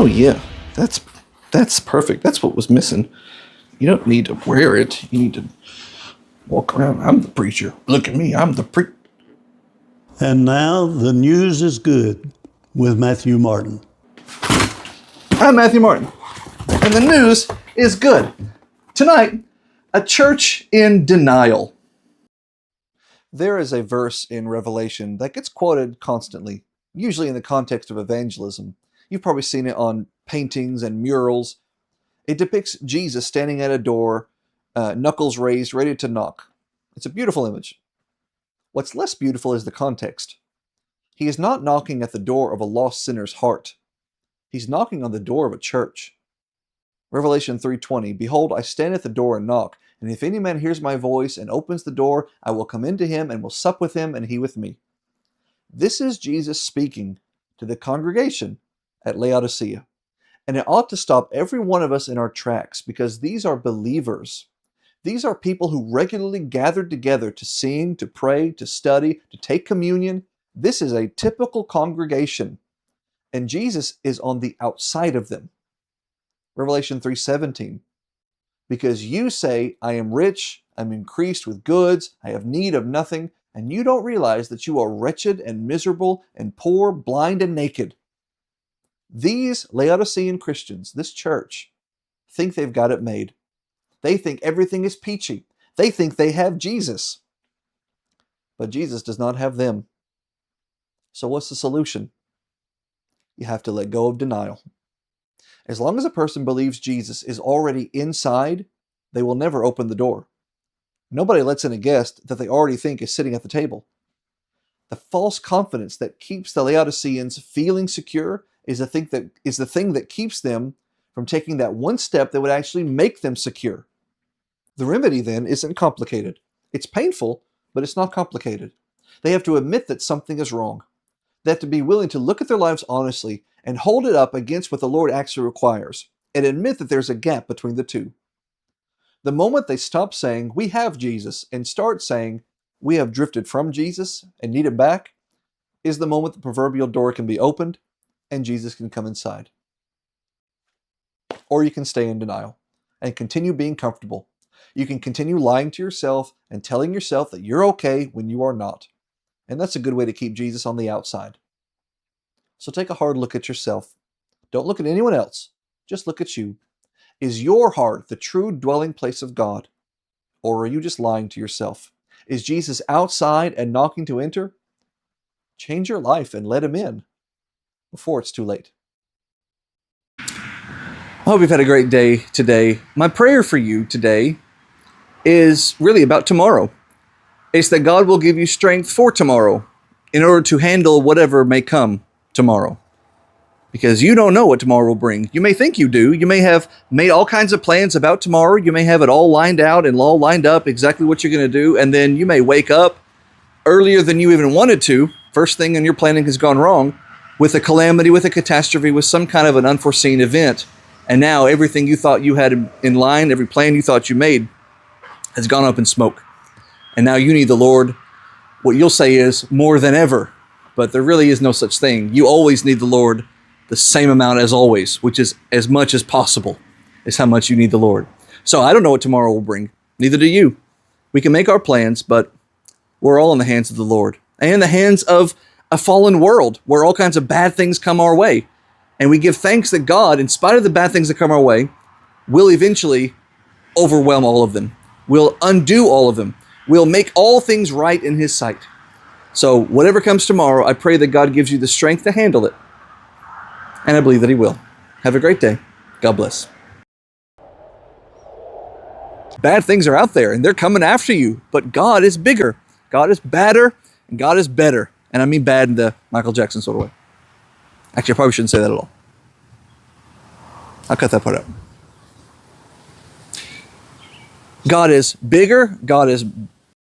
Oh yeah, that's perfect. That's what was missing. You don't need to wear it. You need to walk around. I'm the preacher. Look at me. I'm the preacher. And now the news is good with Matthew Martin. I'm Matthew Martin, and the news is good. Tonight, a church in denial. There is a verse in Revelation that gets quoted constantly, usually in the context of evangelism. You've probably seen it on paintings and murals. It depicts Jesus standing at a door, knuckles raised, ready to knock. It's a beautiful image. What's less beautiful is the context. He is not knocking at the door of a lost sinner's heart. He's knocking on the door of a church. Revelation 3:20, "Behold, I stand at the door and knock, and if any man hears my voice and opens the door, I will come into him and will sup with him and he with me." This is Jesus speaking to the congregation at Laodicea. And it ought to stop every one of us in our tracks, because these are believers. These are people who regularly gathered together to sing, to pray, to study, to take communion. This is a typical congregation, and Jesus is on the outside of them. Revelation 3:17, "Because you say, I am rich, I'm increased with goods, I have need of nothing, and you don't realize that you are wretched and miserable and poor, blind and naked." These Laodicean Christians, this church, think they've got it made. They think everything is peachy. They think they have Jesus. But Jesus does not have them. So what's the solution? You have to let go of denial. As long as a person believes Jesus is already inside, they will never open the door. Nobody lets in a guest that they already think is sitting at the table. The false confidence that keeps the Laodiceans feeling secure is the thing that keeps them from taking that one step that would actually make them secure. The remedy then isn't complicated. It's painful, but it's not complicated. They have to admit that something is wrong. They have to be willing to look at their lives honestly and hold it up against what the Lord actually requires, and admit that there's a gap between the two. The moment they stop saying, "We have Jesus," and start saying, "We have drifted from Jesus and need him back," is the moment the proverbial door can be opened and Jesus can come inside. Or you can stay in denial and continue being comfortable. You can continue lying to yourself and telling yourself that you're okay when you are not. And that's a good way to keep Jesus on the outside. So take a hard look at yourself. Don't look at anyone else. Just look at you. Is your heart the true dwelling place of God? Or are you just lying to yourself? Is Jesus outside and knocking to enter? Change your life and let him in before it's too late. I hope you've had a great day today. My prayer for you today is really about tomorrow. It's that God will give you strength for tomorrow in order to handle whatever may come tomorrow. Because you don't know what tomorrow will bring. You may think you do. You may have made all kinds of plans about tomorrow. You may have it all lined out and all lined up exactly what you're going to do. And then you may wake up earlier than you even wanted to. First thing in your planning has gone wrong with a calamity, with a catastrophe, with some kind of an unforeseen event. And now everything you thought you had in line, every plan you thought you made, has gone up in smoke. And now you need the Lord, what you'll say is more than ever. But there really is no such thing. You always need the Lord the same amount as always, which is as much as possible is how much you need the Lord. So I don't know what tomorrow will bring. Neither do you. We can make our plans, but we're all in the hands of the Lord. And in the hands of a fallen world where all kinds of bad things come our way. And we give thanks that God, in spite of the bad things that come our way, will eventually overwhelm all of them. Will undo all of them. Will make all things right in his sight. So whatever comes tomorrow, I pray that God gives you the strength to handle it. And I believe that he will. Have a great day. God bless. Bad things are out there and they're coming after you, but God is bigger. God is badder and God is better. And I mean bad in the Michael Jackson sort of way. Actually, I probably shouldn't say that at all. I'll cut that part out. God is bigger, God is